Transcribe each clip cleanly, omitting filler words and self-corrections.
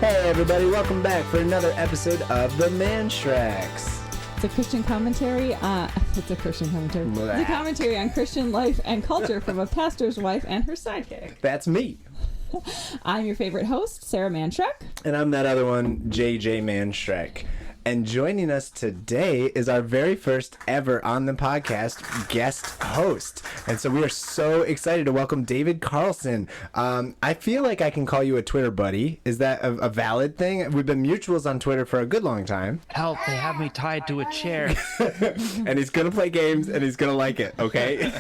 Hey everybody, welcome back for another episode of the Mannschrecks. It's a Christian commentary. It's a commentary on Christian life and culture from a pastor's wife and her sidekick. That's me. I'm your favorite host, Sarah Mannschreck. And I'm that other one, JJ Mannschreck. And joining us today is our very first ever on the podcast guest host. And so we are so excited to welcome David CARLSON. I feel like I can call you a Twitter buddy. Is that a valid thing? We've been mutuals on Twitter for a good long time. Help, they have me tied to a chair. And he's going to play games and he's going to like it, okay?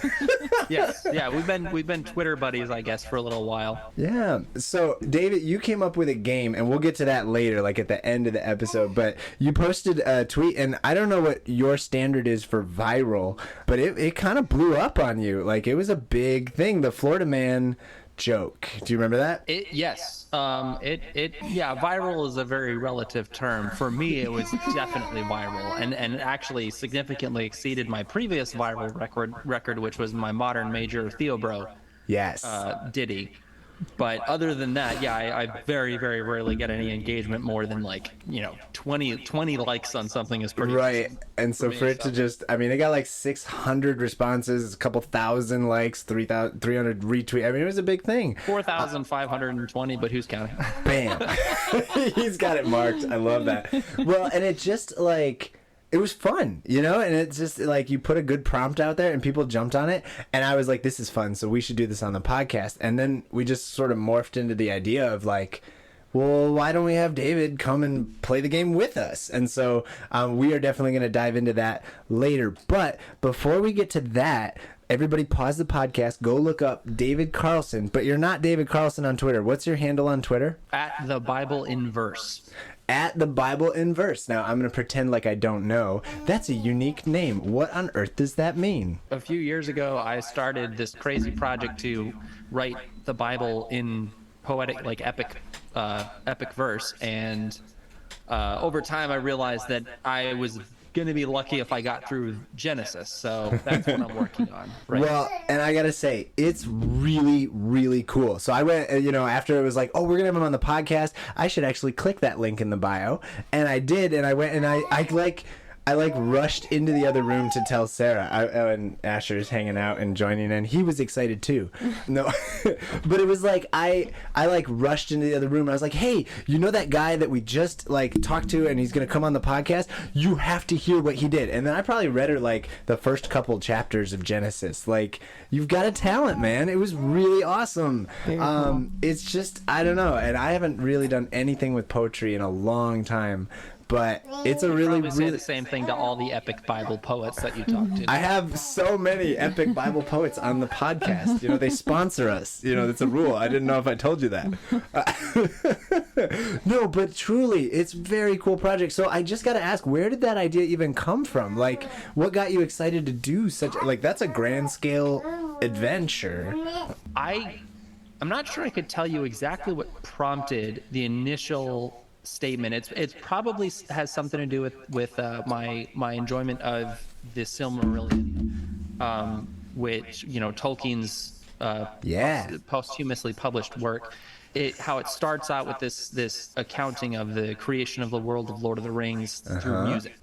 Yes, yeah, we've been Twitter buddies, I guess, for a little while. Yeah. So, David, you came up with a game, and we'll get to that later, like at the end of the episode, but you posted a tweet, and I don't know what your standard is for viral, but it kind of blew up on you. Like, it was a big thing, the Florida man joke. Do you remember that? Yes. Viral is a very relative term. For me, it was definitely viral, and actually significantly exceeded my previous viral record, which was my Modern Major Theo Bro. Yes. Ditty. But other than that, yeah, I very, very rarely get any engagement more than 20 likes on something is pretty right. And so for it to just, I mean, it got like 600 responses, a couple thousand likes, 300 retweets. I mean, it was a big thing. 4,520, but who's counting? Bam. He's got it marked. I love that. Well, and it just like, it was fun, you know, and it's just like you put a good prompt out there and people jumped on it. And I was like, this is fun. So we should do this on the podcast. And then we just sort of morphed into the idea of like, well, why don't we have David come and play the game with us? And so we are definitely going to dive into that later. But before we get to that, everybody pause the podcast, go look up David CARLSON. But you're not David CARLSON on Twitter. What's your handle on Twitter? At the Bible in Verse. At the Bible in Verse. Now, I'm going to pretend like I don't know. That's a unique name. What on earth does that mean? A few years ago, I started this crazy project to write the Bible in poetic, like epic verse. And over time, I realized that I was going to be lucky if I got through Genesis. So that's what I'm working on. Right? Well, and I got to say, it's really, really cool. So I went, after it was like, oh, we're going to have him on the podcast, I should actually click that link in the bio. And I did. And I went and I rushed into the other room to tell Sarah, and Asher's hanging out and joining in. He was excited too. No, but it was like, I rushed into the other room and I was like, hey, you know that guy that we just talked to and he's going to come on the podcast? You have to hear what he did. And then I probably read her the first couple chapters of Genesis. Like, you've got a talent, man. It was really awesome. Cool. It's just, I don't know. And I haven't really done anything with poetry in a long time. But it's a really say the same thing to all the epic Bible poets that you talk to. I have so many epic Bible poets on the podcast. You know, they sponsor us. You know, it's a rule. I didn't know if I told you that. No, but truly, it's a very cool project. So I just got to ask, where did that idea even come from? Like, what got you excited to do such, that's a grand scale adventure. I'm not sure I could tell you exactly what prompted the initial statement. It's probably has something to do with my enjoyment of the Silmarillion, which Tolkien's posthumously published work. How it starts out with this accounting of the creation of the world of Lord of the Rings through music.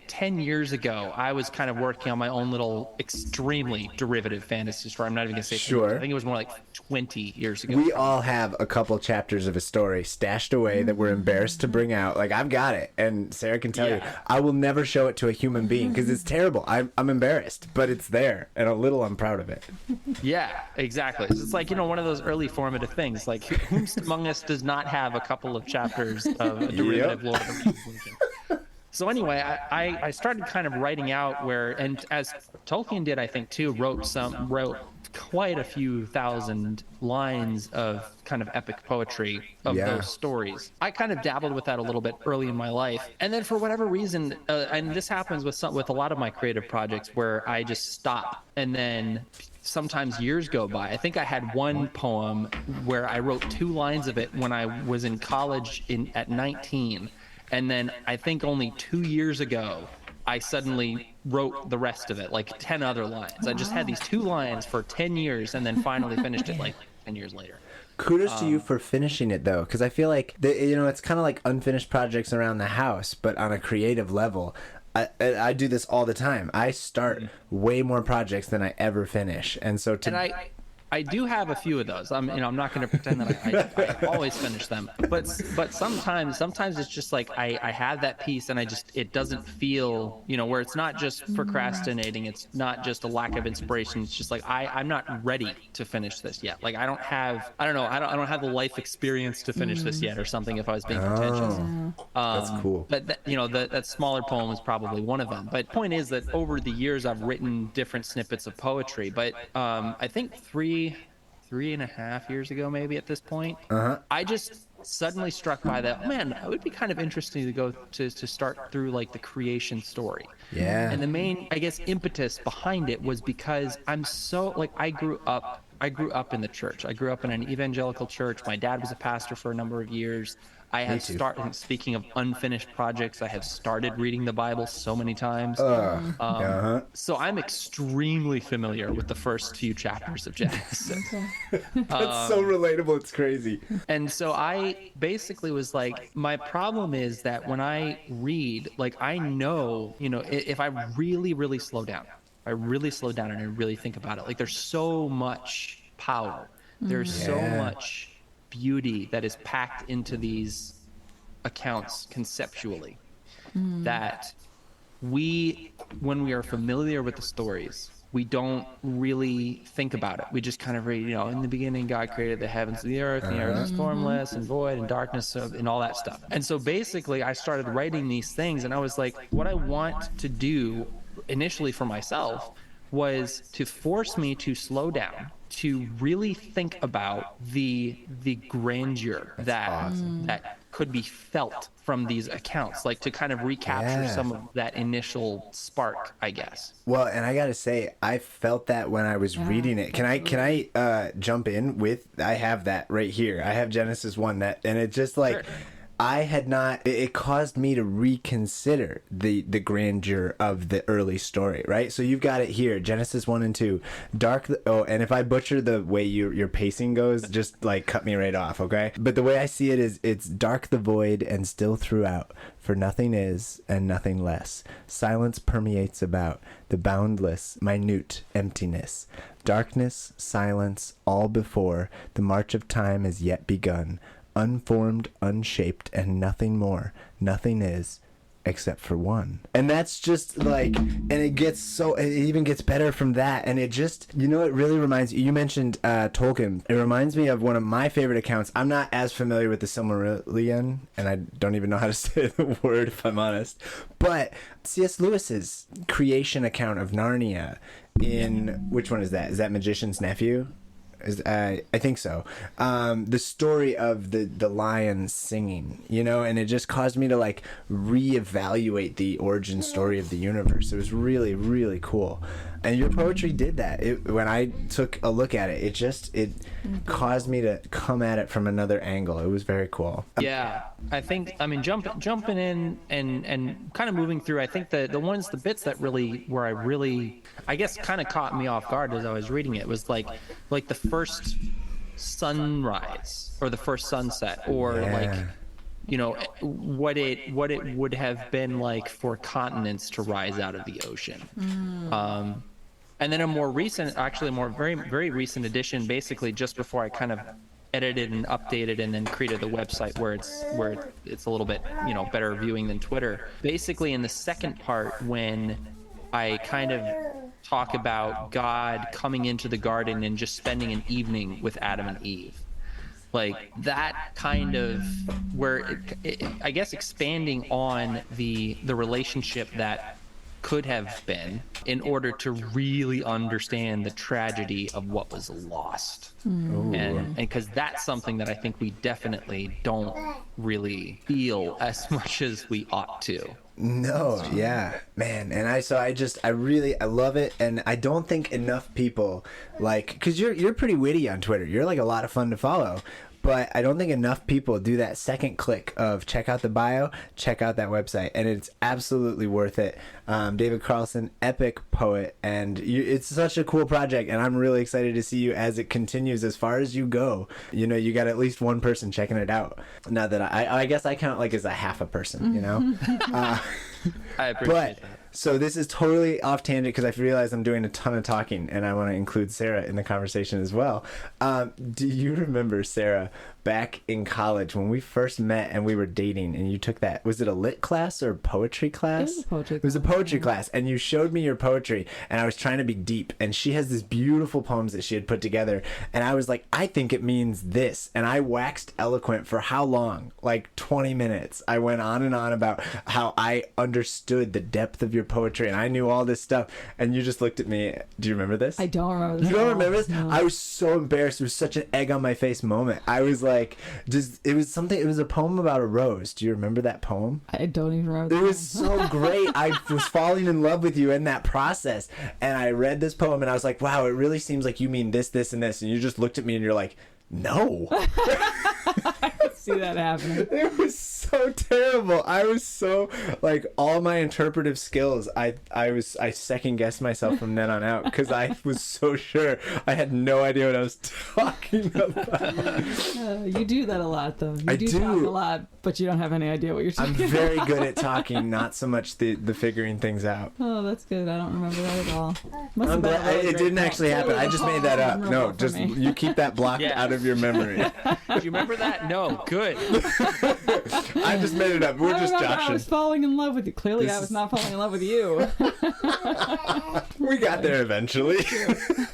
10 years ago, I was kind of working on my own little extremely derivative fantasy story. I'm not even gonna say sure. I think it was more like 20 years ago. We all have a couple chapters of a story stashed away that we're embarrassed to bring out. Like, I've got it, and Sarah can tell you, I will never show it to a human being because it's terrible. I'm embarrassed, but it's there, and a little I'm proud of it. Yeah, exactly. It's like, one of those early formative things. Like, whom among us does not have a couple of chapters of a derivative Lord of the Rings version? So anyway, I started kind of writing out and as Tolkien did, I think too, wrote quite a few thousand lines of kind of epic poetry of those stories. I kind of dabbled with that a little bit early in my life, and then for whatever reason, and this happens with a lot of my creative projects, where I just stop and then sometimes years go by. I think I had one poem where I wrote 2 lines of it when I was in college at 19. And then I think only 2 years ago, I suddenly wrote the rest of it, like 10 other lines. I just had these 2 lines for 10 years and then finally finished it 10 years later. Kudos to you for finishing it, though, because I feel like it's kind of like unfinished projects around the house, but on a creative level. I do this all the time. I start way more projects than I ever finish, and so I do have a few of those. I'm not going to pretend that I always finish them, but sometimes it's just like I have that piece and it doesn't feel, where it's not just procrastinating. It's not just a lack of inspiration. It's just like I'm not ready to finish this yet. Like I don't have the life experience to finish this yet or something. If I was being pretentious, that's cool. But that smaller poem is probably one of them. But the point is that over the years I've written different snippets of poetry. But I think 3.5 years ago, maybe at this point, I just suddenly struck by that, man, it would be kind of interesting to go to start through like the creation story. Yeah. And the main, I guess, impetus behind it was because I'm so like, I grew up in the church. I grew up in an evangelical church. My dad was a pastor for a number of years. I have started, speaking of unfinished projects, I have started reading the Bible so many times. So I'm extremely familiar with the first few chapters of Genesis. That's so relatable. It's crazy. And so I basically was like, my problem is that when I read, like I know, if I really, really slow down, and I really think about it, like there's so much power. There's so much beauty that is packed into these accounts conceptually that when we are familiar with the stories, we don't really think about it. We just kind of read, in the beginning God created the heavens and the earth is formless and void and darkness and all that stuff. And so basically I started writing these things and I was like, what I want to do initially for myself was to force me to slow down, to really think about the grandeur that could be felt from these accounts, like to kind of recapture some of that initial spark, I guess. Well, and I gotta say, I felt that when I was reading it. Can I jump in with? I have that right here. I have Genesis 1, and it just like. Sure. I had not, it caused me to reconsider the grandeur of the early story, right? So you've got it here, Genesis 1 and 2, and if I butcher the way your pacing goes, just like cut me right off, okay? But the way I see it is, it's dark the void and still throughout, for nothing is and nothing less. Silence permeates about the boundless, minute emptiness. Darkness, silence, all before, the march of time is yet begun. Unformed, unshaped, and nothing more. Nothing is, except for one. And that's just like, and it even gets better from that. And it just, it really reminds you mentioned Tolkien. It reminds me of one of my favorite accounts. I'm not as familiar with the Silmarillion, and I don't even know how to say the word if I'm honest. But C.S. Lewis's creation account of Narnia in, which one is that? Is that Magician's Nephew? I think so. The story of the lion singing, and it just caused me to like reevaluate the origin story of the universe. It was really, really cool. And your poetry did that. When I took a look at it, it caused me to come at it from another angle. It was very cool. Yeah, jumping in and kind of moving through, I think the bits that really, I guess, kind of caught me off guard as I was reading it was like the first sunrise or the first sunset, or what it would have been like for continents to rise out of the ocean. And then a more very, very recent edition, basically just before I kind of edited and updated and then created the website where it's a little bit, better viewing than Twitter. Basically in the second part, when I kind of talk about God coming into the garden and just spending an evening with Adam and Eve. Like that kind of where I guess expanding on the relationship that could have been in order to really understand the tragedy of what was lost. And because that's something that I think we definitely don't really feel as much as we ought to. No, yeah, man. And I really love it. And I don't think enough people because you're pretty witty on Twitter. You're like a lot of fun to follow. but I don't think enough people do that second click of check out the bio, check out that website, and it's absolutely worth it. David CARLSON, epic poet, and it's such a cool project, and I'm really excited to see you as it continues as far as you go. You know, you got at least one person checking it out. Now that I guess I count like as a half a person, you know? I appreciate that. So this is totally off tangent because I realize I'm doing a ton of talking and I want to include Sarah in the conversation as well. Do you remember, Sarah, back in college when we first met and we were dating and you took that, was it a lit class or poetry class? It was a poetry It was a poetry class, and you showed me your poetry and I was trying to be deep, and she has these beautiful poems that she had put together, and I was like, I think it means this, and I waxed eloquent for how long? Like 20 minutes. I went on and on about how I understood the depth of your poetry and I knew all this stuff, and you just looked at me. Do you remember this? I don't remember this. You don't remember this? No. I was so embarrassed. It was such an egg on my face moment. I was like, it was a poem about a rose. Do you remember that poem? I don't even remember. It was so great. I was falling in love with you in that process, and I read this poem and I was like, wow, it really seems like you mean this, this, and this, and you just looked at me and you're like, no. I could see that happening. It was so terrible. I was so, like, all my interpretive skills, I second guessed myself from then on out because I was so sure. I had no idea what I was talking about. You do that a lot, though. You I do talk a lot, but you don't have any idea what you're talking about. I'm very good at talking, not so much the figuring things out. Oh, that's good. I don't remember that at all. Must I'm have been a glad really it great didn't poem. actually happen. I just made that up. No, Memorable for just me. you keep that blocked Yeah. out of your memory. Do you remember that? No. Good. I just made it up. We're I just remember I joshing. was falling in love with you. Clearly, I was not falling in love with you. We got there eventually.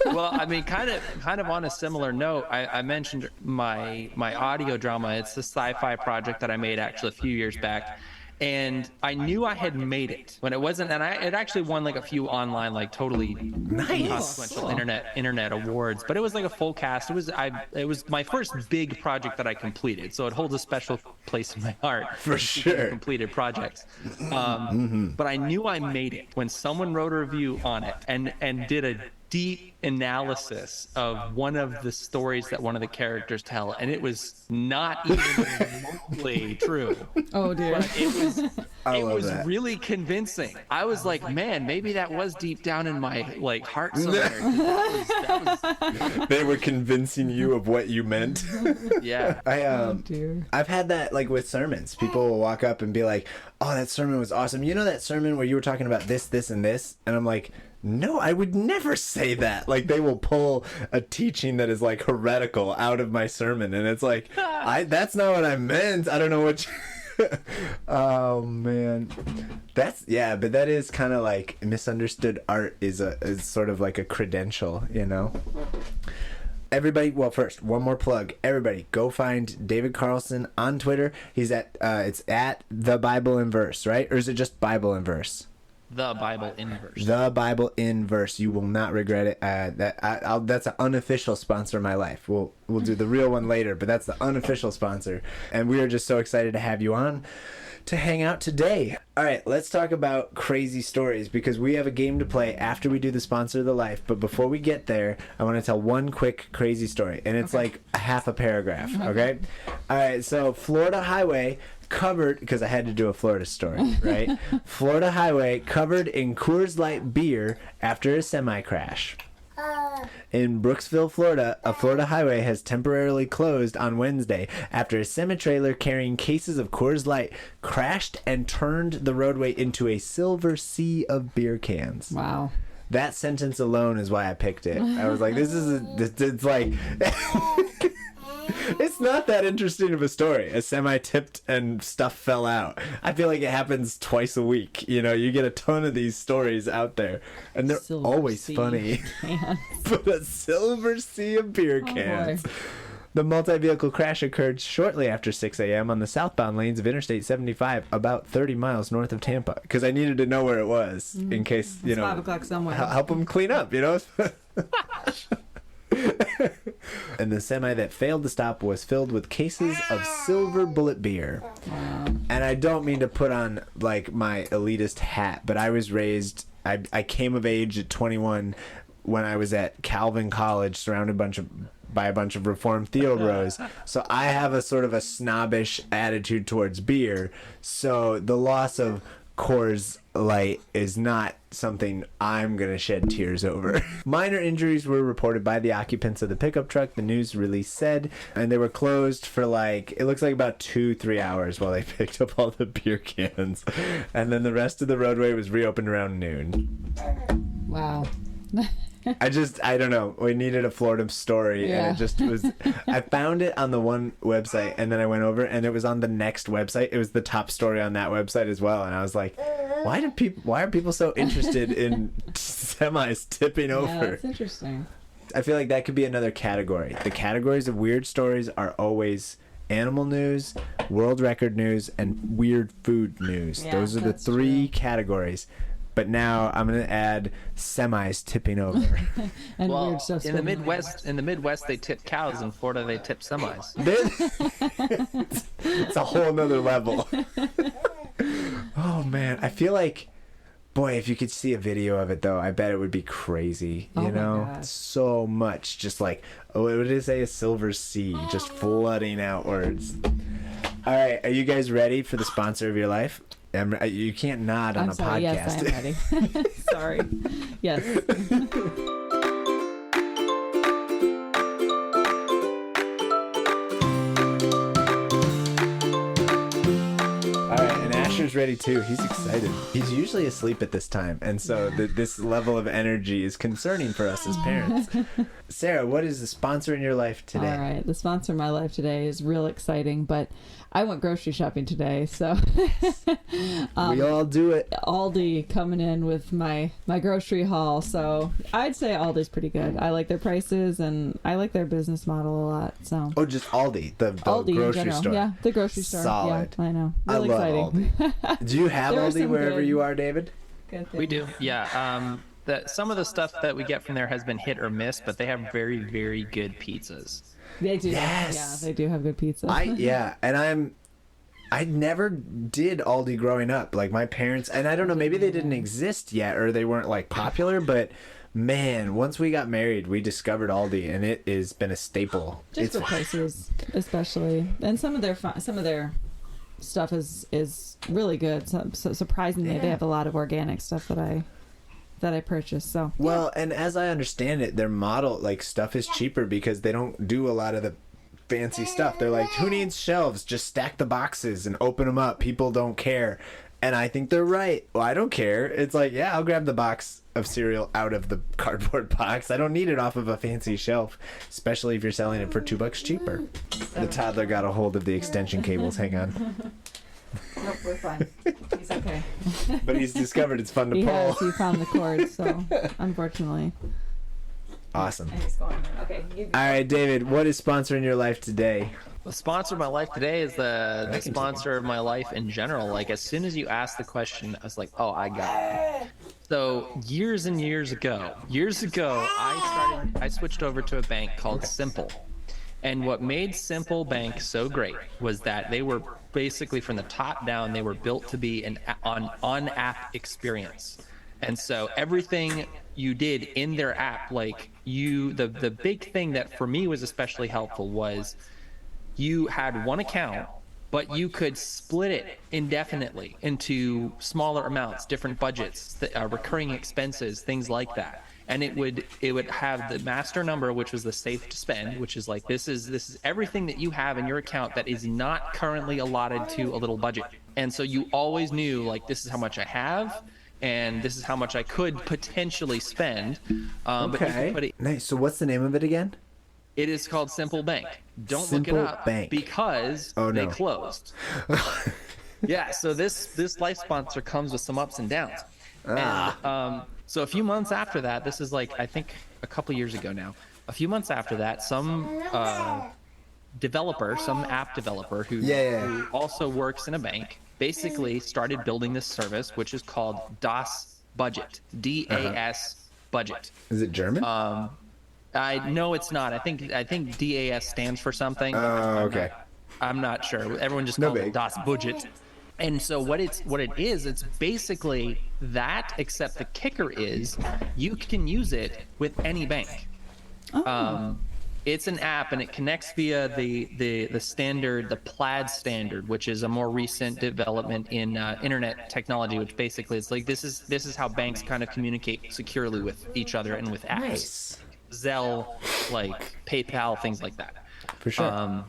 Well, I mean, kind of on a similar note, I mentioned my audio drama. It's a sci-fi project that I made actually a few years back, and I knew I had made it when it wasn't, and it actually won like a few online, like totally consequential internet awards. But it was like a full cast. It was my first big project that I completed, so it holds a special place in my heart For sure. completed projects. But I knew I made it when someone wrote a review on it and did a deep analysis of one of the stories that one of the characters tell, and it was not even remotely true. Oh dear. But it was that. really convincing. I was like, man, maybe that was deep down in my like heart somewhere. That was They were convincing you of what you meant. yeah. Oh dear. I've had that like with sermons. People will walk up and be like, "Oh, that sermon was awesome. You know that sermon where you were talking about this, this, and this?" And I'm like, no, I would never say that. Like, they will pull a teaching that is like heretical out of my sermon, and it's like, that's not what I meant. I don't know what oh man, but that is kind of like misunderstood art is sort of like a credential, you know. Everybody, well, first, one more plug. Everybody, go find David CARLSON on Twitter. He's it's at The Bible in Verse, right? Or is it just Bible in Verse? The Bible in Verse. The Bible in Verse. You will not regret it. That's an unofficial sponsor of my life. We'll do the real one later, but that's the unofficial sponsor. And we are just so excited to have you on to hang out today. All right, let's talk about crazy stories because we have a game to play after we do the sponsor of the life. But before we get there, I want to tell one quick crazy story, and it's like a half a paragraph. Okay. All right. So Florida highway covered, because I had to do a Florida story, right? Florida highway covered in Coors Light beer after a semi crash. In Brooksville, Florida, a Florida highway has temporarily closed on Wednesday after a semi-trailer carrying cases of Coors Light crashed and turned the roadway into a silver sea of beer cans. Wow. That sentence alone is why I picked it. I was like, it's like... It's not that interesting of a story. A semi tipped and stuff fell out. I feel like it happens twice a week. You know, you get a ton of these stories out there, and they're Silver always sea funny. cans. But a silver sea of beer cans. Boy. The multi-vehicle crash occurred shortly after 6 a.m. on the southbound lanes of Interstate 75, about 30 miles north of Tampa. Because I needed to know where it was in case, you It's know, 5 o'clock somewhere. help them clean up, you know. And the semi that failed to stop was filled with cases of silver bullet beer. Wow. And I don't mean to put on like my elitist hat, but I was raised, I came of age at 21 when I was at Calvin College, surrounded by a bunch of Reformed Theo bros. So I have a sort of a snobbish attitude towards beer. So the loss of Coors Light is not something I'm going to shed tears over. Minor injuries were reported by the occupants of the pickup truck, the news release said, and they were closed for it looks like about 2-3 hours while they picked up all the beer cans. And then the rest of the roadway was reopened around noon. Wow. I don't know. We needed a Florida story, and it just was. I found it on the one website, and then I went over, and it was on the next website. It was the top story on that website as well, and I was like, why are people so interested in semis tipping over? Yeah, that's interesting. I feel like that could be another category. The categories of weird stories are always animal news, world record news, and weird food news. Yeah, those are the three categories. But now I'm gonna add semis tipping over. And Well, weird stuff in the Midwest they tip cows. In Florida they tip semis. It's a whole nother level. Oh man, I feel like, boy, if you could see a video of it though, I bet it would be crazy. Oh You my know, gosh. so much, just like, what did it say? A silver sea just flooding outwards. All right, are you guys ready for the sponsor of your life? You can't nod on I'm a sorry. podcast. Yes, I'm ready. Sorry. Yes. All right, and Asher's ready too. He's excited. He's usually asleep at this time, and so this level of energy is concerning for us as parents. Sarah, what is the sponsor in your life today? All right. The sponsor of my life today is real exciting, but I went grocery shopping today, so We all do it. Aldi coming in with my grocery haul. So I'd say Aldi's pretty good. I like their prices and I like their business model a lot. So Oh, just Aldi, the Aldi in grocery general, store. yeah, the grocery store. Solid. Yeah, I know. I Really love exciting. Aldi. Do you have There are Aldi some wherever good- you are, David? Good We thing. do, yeah. Some of the stuff that we get from there has been hit or miss, but they have very, very good pizzas. They do. Yes. Yeah, they do have good pizza. I never did Aldi growing up. Like my parents, and I don't know, maybe they didn't exist yet or they weren't like popular, but man, once we got married, we discovered Aldi and it has been a staple. Just for prices, especially, and some of their stuff is really good. So surprisingly, they have a lot of organic stuff that I purchased. So Well, and as I understand it, their model, like, stuff is cheaper because they don't do a lot of the fancy stuff. They're like, who needs shelves? Just stack the boxes and open them up. People don't care. And I think they're right. Well, I don't care. It's like, yeah, I'll grab the box of cereal out of the cardboard box. I don't need it off of a fancy shelf, especially if you're selling it for $2 cheaper. The toddler got a hold of the extension cables. Hang on. nope, we're fine. He's okay. But he's discovered it's fun to He pull. has. He found the cord. So unfortunately. Awesome. And he's going. Okay. All right, David, what is sponsoring your life today? The sponsor of my life today is the sponsor of my life in general. Like, as soon as you asked the question, I was like, oh, I got it. So years and years ago, I switched over to a bank called Simple. And what made Simple Bank so great was that they were basically, from the top down, they were built to be an on-app experience. And so everything you did in their app, like the big thing that for me was especially helpful was you had one account, but you could split it indefinitely into smaller amounts, different budgets, recurring expenses, things like that. And it would have the master number, which was the safe to spend, which is like, this is everything that you have in your account that is not currently allotted to a little budget. And so you always knew, like, this is how much I have, and this is how much I could potentially spend. Okay. Nice. So what's the name of it again? It is called Simple Bank. Don't Simple look it up Bank. because they closed. Yeah, so this life sponsor comes with some ups and downs. And so a few months after that, this is like, I think a couple years ago now, a few months after that, some app developer who also works in a bank, basically started building this service, which is called DAS Budget, DAS Budget. Is it German? I know it's not. I think DAS stands for something. Oh, okay. I'm not sure. Everyone just calls it DAS Budget. And so what it is, it's basically that, except the kicker is you can use it with any bank. It's an app, and it connects via the standard, the Plaid standard, which is a more recent development in internet technology. Which basically is like this is how banks kind of communicate securely with each other and with apps, Nice. Zelle, like PayPal, things like that. For sure.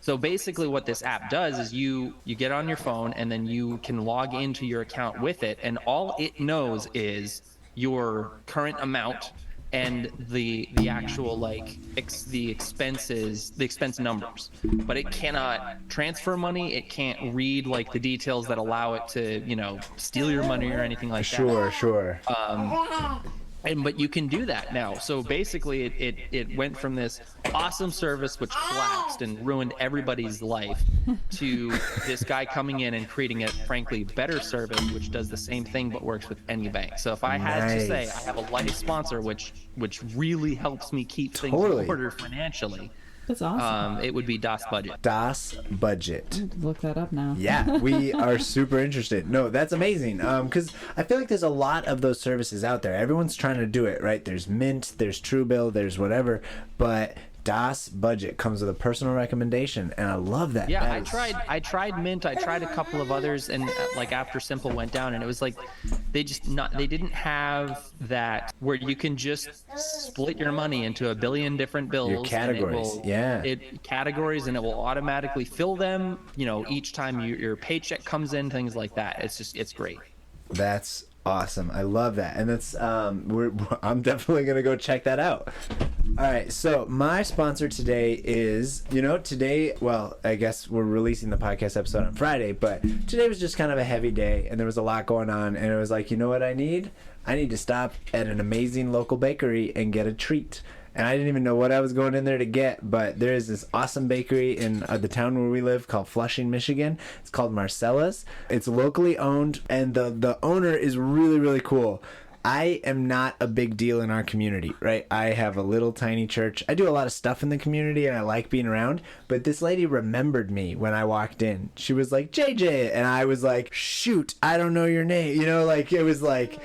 So basically what this app does is you get on your phone, and then you can log into your account with it, and all it knows is your current amount and the actual like the expense numbers, but it cannot transfer money. It can't read like the details that allow it to steal your money or anything like that. Sure. But you can do that now. So basically it went from this awesome service which collapsed and ruined everybody's life to this guy coming in and creating a frankly better service which does the same thing but works with any bank. So if I had to say I have a life sponsor which really helps me keep things in order financially, That's awesome. it would be Das Budget. Das Budget. Look that up now. Yeah, we are super interested. No, that's amazing. Because I feel like there's a lot of those services out there. Everyone's trying to do it, right? There's Mint, there's Truebill, there's whatever. But Das Budget comes with a personal recommendation, and I love that. Yeah, I tried Mint, I tried a couple of others, and like after Simple went down, and it was like they didn't have that where you can just split your money into a billion different bills. Your categories, categories, and it will automatically fill them. Each time your paycheck comes in, things like that. It's great. That's awesome. I love that, and that's I'm definitely gonna go check that out. All right, so my sponsor today is, today, well, I guess we're releasing the podcast episode on Friday, but today was just kind of a heavy day, and there was a lot going on, and it was like, you know what I need? I need to stop at an amazing local bakery and get a treat. And I didn't even know what I was going in there to get, but there is this awesome bakery in the town where we live called Flushing, Michigan. It's called Marcella's. It's locally owned, and the owner is really, really cool. I am not a big deal in our community, right? I have a little tiny church. I do a lot of stuff in the community, and I like being around. But this lady remembered me when I walked in. She was like, JJ. And I was like, shoot, I don't know your name. It was like,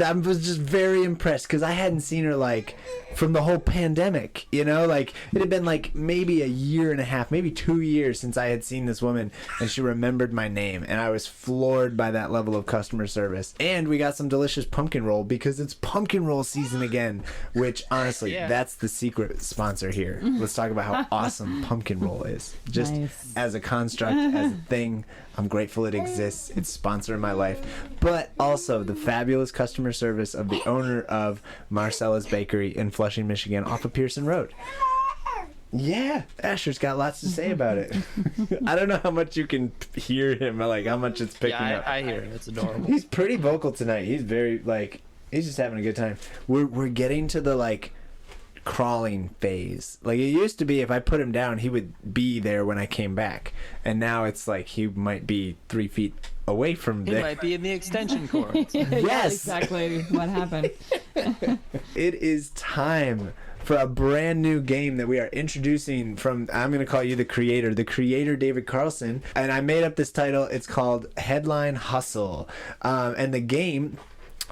I was just very impressed because I hadn't seen her like from the whole pandemic, it had been like maybe a year and a half, maybe 2 years since I had seen this woman, and she remembered my name, and I was floored by that level of customer service. And we got some delicious pumpkin roll because it's pumpkin roll season again, which honestly, that's the secret sponsor here. Let's talk about how awesome pumpkin roll is. Just as a construct, as a thing, I'm grateful it exists. It's sponsoring my life. But also the fabulous customer service of the owner of Marcella's Bakery in Flushing, Michigan, off of Pearson Road. Yeah, Asher's got lots to say about it. I don't know how much you can hear him, like how much it's picking up. I hear him. It's adorable. He's pretty vocal tonight. He's very he's just having a good time. We're getting to the crawling phase. Like it used to be, if I put him down, he would be there when I came back, and now it's like he might be 3 feet away from there. He might be in the extension cord. Yes, exactly what happened. It is time for a brand new game that we are introducing from, I'm going to call you the creator David CARLSON, and I made up this title. It's called Headline Hustle, and the game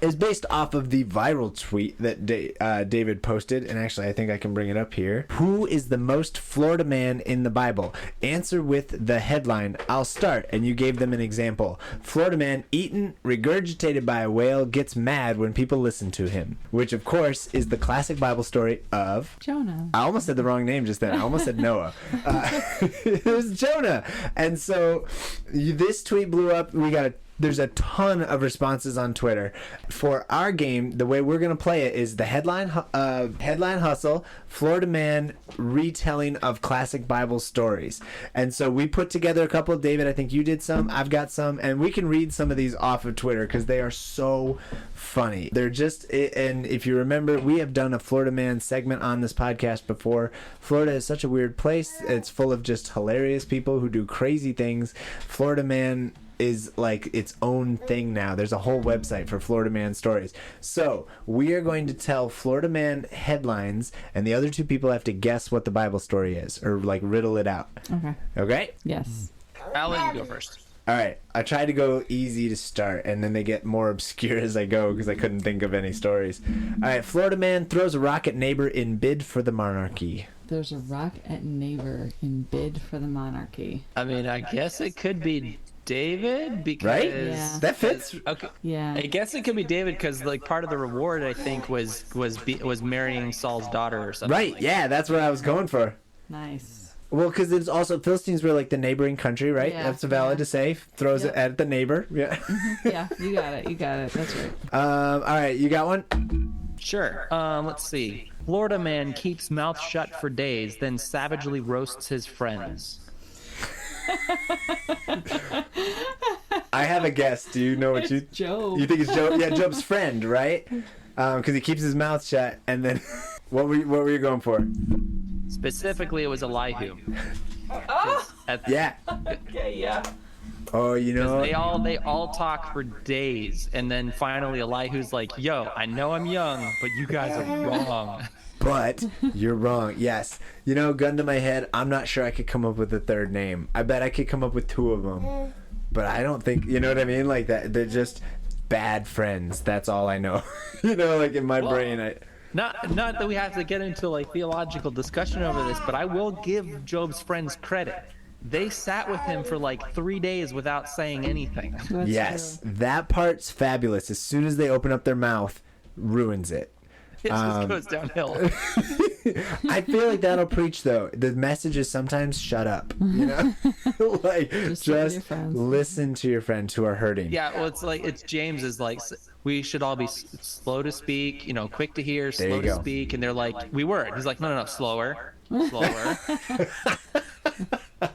is based off of the viral tweet that David posted, and actually I think I can bring it up here. Who is the most Florida man in the Bible? Answer with the headline. I'll start, and you gave them an example. Florida man eaten, regurgitated by a whale, gets mad when people listen to him. Which, of course, is the classic Bible story of Jonah. I almost said the wrong name just then. I almost said Noah. It was Jonah. And so this tweet blew up. There's a ton of responses on Twitter. For our game, the way we're going to play it is the headline hustle, Florida man retelling of classic Bible stories. And so we put together a couple. David, I think you did some. I've got some. And we can read some of these off of Twitter because they are so funny. They're just, and if you remember, we have done a Florida man segment on this podcast before. Florida is such a weird place. It's full of just hilarious people who do crazy things. Florida man is like its own thing now. There's a whole website for Florida man stories. So we are going to tell Florida man headlines, and the other two people have to guess what the Bible story is, or riddle it out. Okay? Yes. I'll let you go first. All right. I tried to go easy to start, and then they get more obscure as I go because I couldn't think of any stories. All right. Florida man throws a rock at neighbor in bid for the monarchy. There's a rock at neighbor in bid for the monarchy. I mean, I guess it could be David because Right? Yeah. That fits. Okay. Yeah. I guess it could be David because like part of the reward I think was marrying Saul's daughter or something. Right. Yeah, that's what I was going for. Nice. Well, because it's also Philistines were like the neighboring country, right? Yeah, That's valid to say. Throws Yep. it at the neighbor. Yeah. Yeah, you got it. You got it. That's right. All right, you got one? Sure. Let's see. Florida man keeps mouth shut for days, then savagely roasts his friends. I have a guess. Do you know what you Job. You think it's Job? Yeah, Job's friend, right? Because he keeps his mouth shut, and then what were you going for? Specifically, it was Elihu. Yeah. Okay, yeah. Oh, you know. They all talk for days, and then finally Elihu's like, "Yo, I know I'm young, but you guys are wrong." But you're wrong. Yes. You know, gun to my head, I'm not sure I could come up with a third name. I bet I could come up with two of them. But I don't think, you know what I mean? Like that, they're just bad friends. That's all I know. You know, like in my brain, Not that we have to get into like theological discussion over this, but I will give Job's friends credit. They sat with him for like 3 days without saying anything. That's yes, true. that part's fabulous. As soon as they open up their mouth, ruins it. It just goes downhill. I feel like that'll preach though. The message is sometimes shut up. You know, like Just sit with your just friends. listen to your friends who are hurting. Yeah, well, it's James is like, we should all be slow to speak, quick to hear, There slow you to go. speak, and they're like, we were. He's like, no, slower, slower,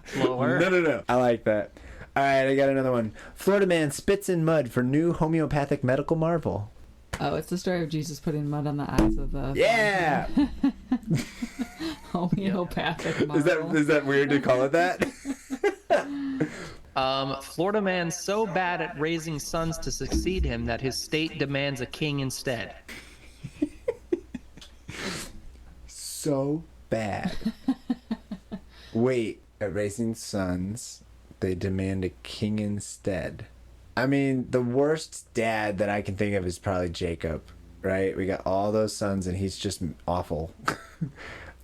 slower. No. I like that. All right, I got another one. Florida man spits in mud for new homeopathic medical marvel. Oh, it's the story of Jesus putting mud on the eyes of the Yeah. homeopathic model. Is that weird to call it that? Florida man so bad at raising sons to succeed him that his state demands a king instead. So bad. Wait, at raising sons, they demand a king instead. I mean, the worst dad that I can think of is probably Jacob, right? We got all those sons and he's just awful.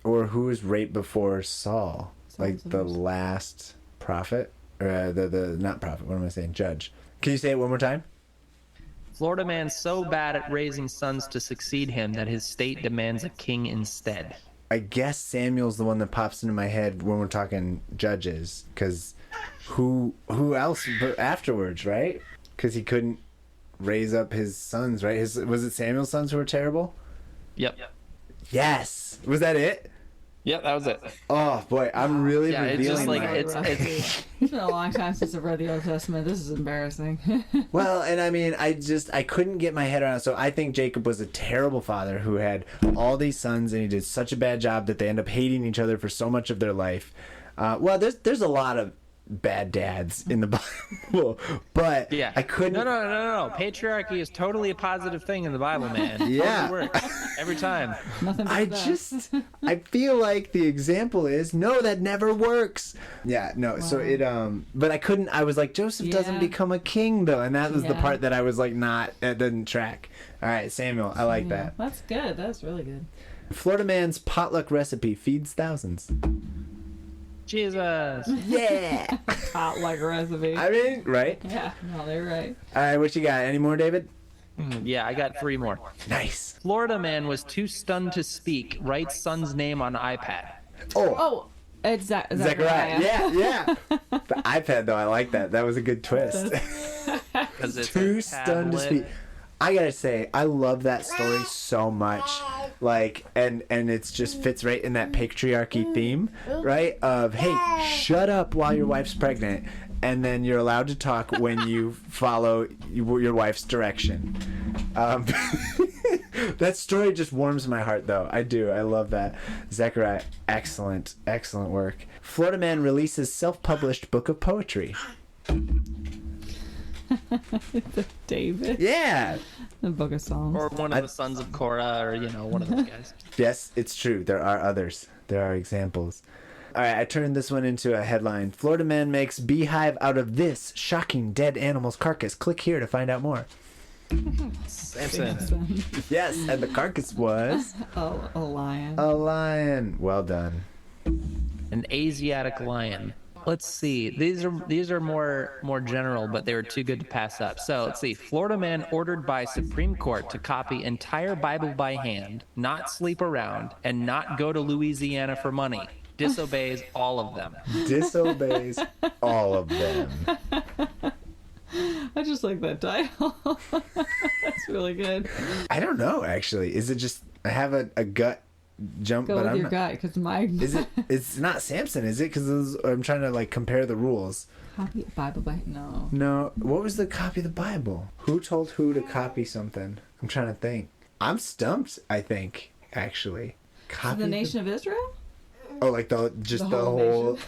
Or who was right before Saul? Like the last prophet? Or the not prophet, what am I saying? Judge. Can you say it one more time? Florida man so bad at raising sons to succeed him that his state demands a king instead. I guess Samuel's the one that pops into my head when we're talking judges, because who else afterwards, right? Because he couldn't raise up his sons, right? Was it Samuel's sons who were terrible? Yep. Yes. Was that it? Yep, that was it. Oh boy, I'm really Yeah, it's revealing just like my- it's It's been a long time since I've read the Old Testament. This is embarrassing. Well, and I mean, I couldn't get my head around it. So I think Jacob was a terrible father who had all these sons, and he did such a bad job that they end up hating each other for so much of their life. Well, there's a lot of bad dads in the Bible, but yeah. I couldn't. No. Patriarchy is totally a positive thing in the Bible, man. Yeah. Totally works every time. Nothing but that. I feel like the example is no, that never works. Yeah, no. So it but I couldn't. I was like, Joseph doesn't Yeah. become a king though, and that was the Yeah. part that I was like, that didn't track. All right, Samuel, I like Yeah, that. that's good. That's really good. Florida man's potluck recipe feeds thousands. Jesus. Yeah. Hot like recipe. I mean, right? Yeah, no, they're right. All right, what you got? Any more, David? Yeah, I got 3 more. Nice. Florida man was too stunned to speak. Writes son's name on iPad. Oh, It's Zechariah. Yeah. The iPad, though, I like that. That was a good twist. Because it's Too a stunned to tablet. speak. I gotta say, I love that story so much. Like, and it's just fits right in that patriarchy theme, right? Of, hey, shut up while your wife's pregnant, and then you're allowed to talk when you follow your wife's direction. That story just warms my heart, though. I do. I love that. Zechariah, excellent work. Florida man releases self-published book of poetry. David. Yeah. The Book of Psalms. Or one of the sons of Korah, or one of those guys. Yes, it's true. There are others. There are examples. All right, I turned this one into a headline. Florida man makes beehive out of this shocking dead animal's carcass. Click here to find out more. Samson. Yes, and the carcass was a lion. a lion. Well done. An Asiatic lion. Let's see. These are more general, but they were too good to pass up. So let's see. Florida man ordered by Supreme Court to copy entire Bible by hand, not sleep around, and not go to Louisiana for money. Disobeys all of them. Disobeys all of them. I just like that title. That's really good. I don't know, actually. Is it just I have a gut jump? Go but with I'm your not, gut, because my Is it? It's not Samson, is it? Because I'm trying to like compare the rules. copy Bible by No. What was the copy of the Bible? Who told who to copy something? I'm trying to think. I'm stumped. I think actually. Copy the nation of Israel. Oh, like the whole.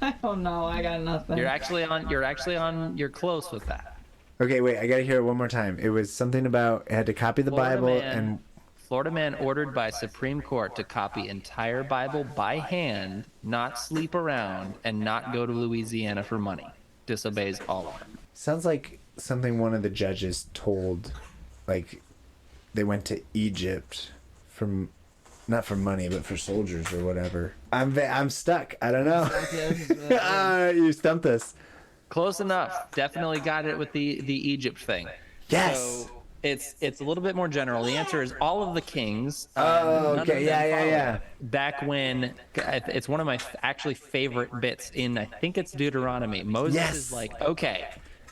I don't know. I got nothing. You're close with that. Okay, wait. I gotta hear it one more time. It was something about it had to copy the Bible and. Florida man ordered by Supreme Court to copy entire Bible by hand, not sleep around, and not go to Louisiana for money. Disobeys all of them. Sounds like something one of the judges told, like they went to Egypt from, not for money, but for soldiers or whatever. I'm stuck. I don't know. You stumped us. Close enough. Definitely got it with the Egypt thing. Yes. So it's a little bit more general. The answer is all of the kings. Oh, none okay. of them Yeah. followed. Back when it's one of my actually favorite bits in, I think it's Deuteronomy. Moses Yes. is like, okay,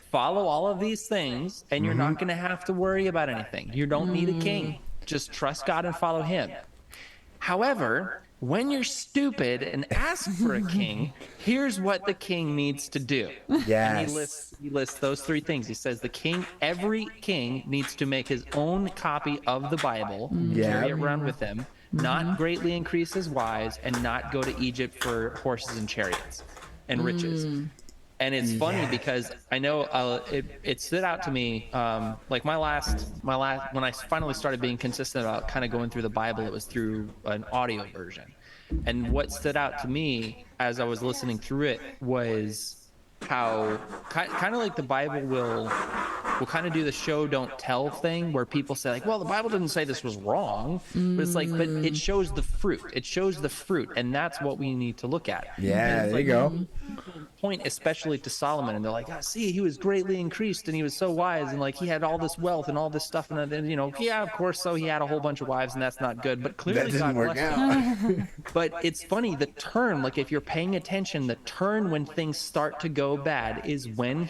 follow all of these things, and you're not going to have to worry about anything. You don't need a king. Just trust God and follow Him. However, when you're stupid and ask for a king, here's what the king needs to do. Yes. And he lists those three things. He says every king needs to make his own copy of the Bible, carry it around with him, not greatly increase his wives, and not go to Egypt for horses and chariots and riches. And it's funny because I know it stood out to me. Like my last when I finally started being consistent about kind of going through the Bible, it was through an audio version. And what stood out to me as I was listening through it was how kind of like the Bible will kind of do the show don't tell thing, where people say like, well, the Bible didn't say this was wrong, but it's like, but it shows the fruit. It shows the fruit, and that's what we need to look at. Yeah, there you go. Point especially to Solomon, and they're like, see, he was greatly increased and he was so wise, and like he had all this wealth and all this stuff, and then yeah, of course, so he had a whole bunch of wives, and that's not good, but clearly That didn't God work blessed out. him. But it's funny, the turn, like if you're paying attention, the turn when things start to go bad is when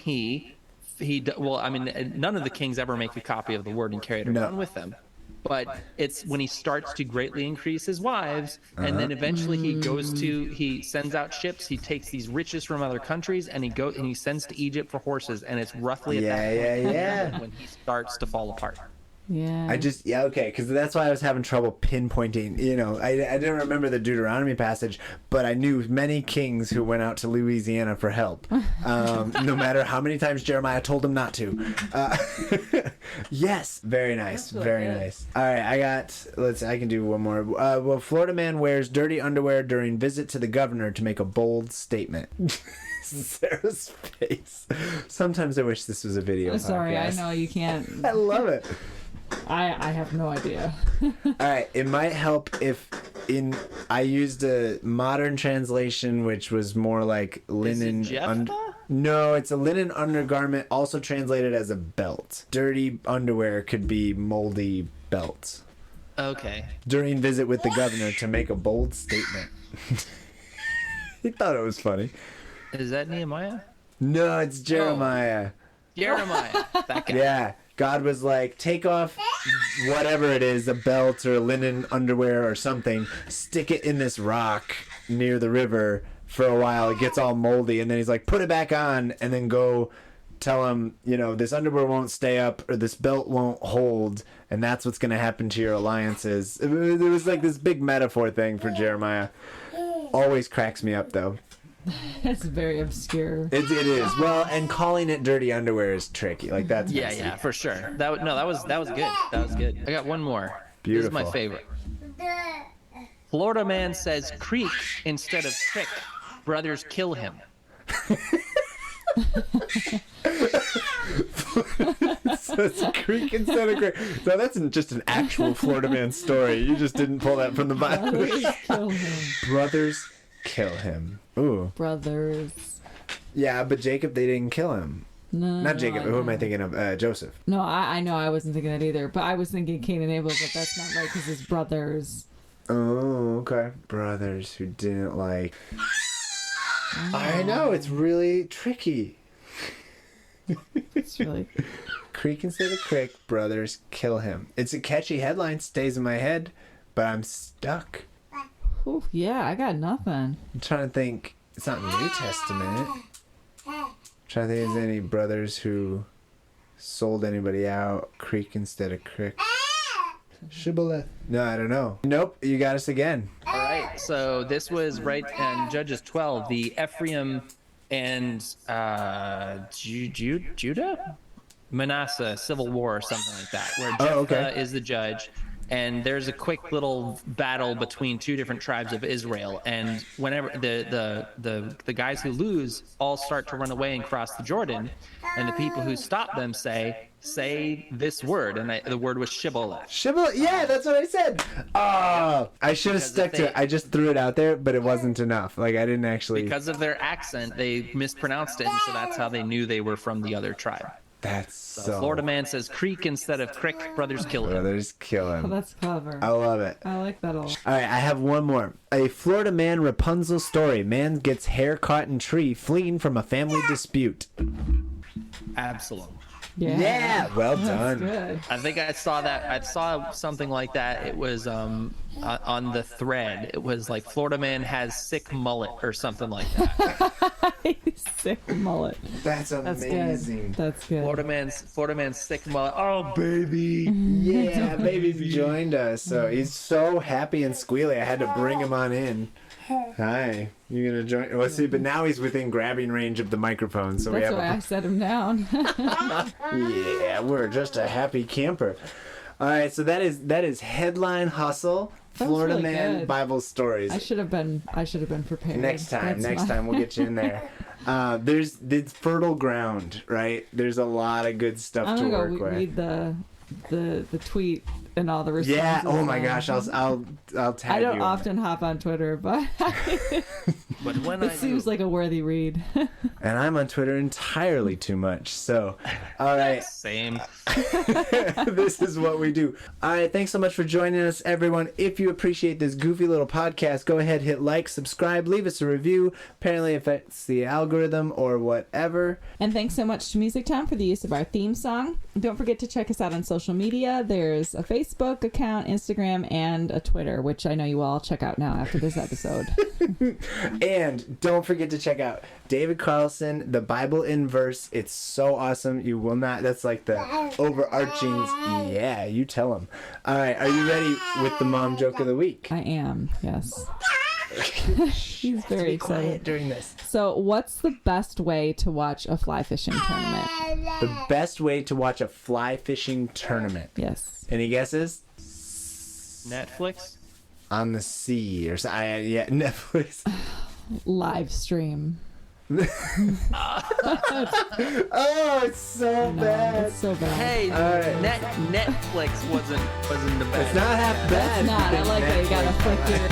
well, I mean, none of the kings ever make a copy of the word and carry it around with them. But it's when he starts to greatly increase his wives, and then eventually he sends out ships, he takes these riches from other countries, and he sends to Egypt for horses, and it's roughly at that point when he starts to fall apart. Yeah. Okay, because that's why I was having trouble pinpointing. I didn't remember the Deuteronomy passage, but I knew many kings who went out to Louisiana for help, no matter how many times Jeremiah told them not to. Yes, very nice, very nice. All right, I can do one more. Well, Florida man wears dirty underwear during visit to the governor to make a bold statement. Sarah's face. Sometimes I wish this was a video. Sorry, podcast. I know you can't. I love it. I have no idea. All right, it might help if I used a modern translation, which was more like linen. Is it Jephthah? No, it's a linen undergarment, also translated as a belt. Dirty underwear could be moldy belt. Okay. During visit with the governor to make a bold statement. He thought it was funny. Is that Nehemiah? No, it's Jeremiah. Jeremiah. That guy. Yeah. God was like, take off whatever it is, a belt or a linen underwear or something, stick it in this rock near the river for a while. It gets all moldy, and then he's like, put it back on, and then go tell him, this underwear won't stay up or this belt won't hold, and that's what's going to happen to your alliances. It was like this big metaphor thing for Jeremiah. Always cracks me up, though. It's very obscure. It is. Well, and calling it dirty underwear is tricky. Like that's messy. Yeah, for sure. That was good. That was good. I got one more. Beautiful. This is my favorite. Florida man says creek instead of crick. Brothers kill him. So it's a creek instead of creek. So that's just an actual Florida man story. You just didn't pull that from the Bible. Brothers kill him. Brothers kill him. Ooh. Brothers. Yeah, but Jacob, they didn't kill him. No. Not Jacob. I Who am I know. thinking of? Joseph. No, I know I wasn't thinking that either. But I was thinking Cain and Abel, but that's not right because his brothers. Oh, okay. Brothers who didn't like. I know, it's really tricky. It's really. Creek instead of crick, brothers kill him. It's a catchy headline, stays in my head, but I'm stuck. Ooh, yeah, I got nothing. I'm trying to think. It's not in the New Testament. I'm trying to think if there's any brothers who sold anybody out. Creek instead of crick. Shibboleth. No, I don't know. Nope, you got us again. All right, so this was right in Judges 12, the Ephraim and Judah? Manasseh civil war or something like that, where Jephthah is the judge, and there's a quick little battle between two different tribes of Israel, and whenever the guys who lose all start to run away and cross the Jordan, and the people who stop them say this word, and the word was shibboleth. Shibboleth. Yeah, that's what I said. Oh, I should have stuck to it. I just threw it out there, but it wasn't enough. Like I didn't actually. Because of their accent, they mispronounced it, and so that's how they knew they were from the other tribe. That's so. Florida man says creek instead of crick. Brothers kill him. Brothers kill Oh, him. that's clever. I love it. I like that a lot. All right, I have one more. A Florida man Rapunzel story. Man gets hair caught in tree fleeing from a family dispute. Absalom. Yeah. Well That's done. good. I think I saw that. I saw something like that. It was on the thread. It was like Florida man has sick mullet or something like that. Sick mullet. That's That's amazing. good. That's good. Florida man's sick mullet. Oh baby. Yeah, baby's joined us. So he's so happy and squealy. I had to bring him on in. Hi. You gonna join? Well, see, but now he's within grabbing range of the microphone, so we That's have. why I set him down. Yeah, we're just a happy camper. All right, so that is headline hustle. That was Florida really man good. Bible stories. I should have been prepared. Next time That's we'll get you in there. There's fertile ground, right? There's a lot of good stuff I'm to gonna work go with. read the tweet and all the responses. Yeah. Oh my on. gosh. I'll tag I you. don't on often hop on Twitter, but But when it seems like a worthy read. it. And I'm on Twitter entirely too much. So, all right. same. This is what we do. All right, thanks so much for joining us, everyone. If you appreciate this goofy little podcast, go ahead, hit like, subscribe, leave us a review. Apparently it affects the algorithm or whatever. And thanks so much to Music Town for the use of our theme song. Don't forget to check us out on social media. There's a Facebook account, Instagram, and a Twitter, which I know you all check out now after this episode. And don't forget to check out David Carlson, The Bible in Verse. It's so awesome. You will not, that's like the overarching, yeah, you tell him. All right, are you ready with the mom joke of the week? I am, yes. He's very Be quiet excited. during this. So, what's the best way to watch a fly fishing tournament? The best way to watch a fly fishing tournament. Yes. Any guesses? Netflix. On the sea or something. Yeah, Netflix. Live stream. Oh, it's so No, bad. it's so bad. Hey, All right. Netflix wasn't the best. It's not half bad. It's not. I like that you gotta Netflix. flick your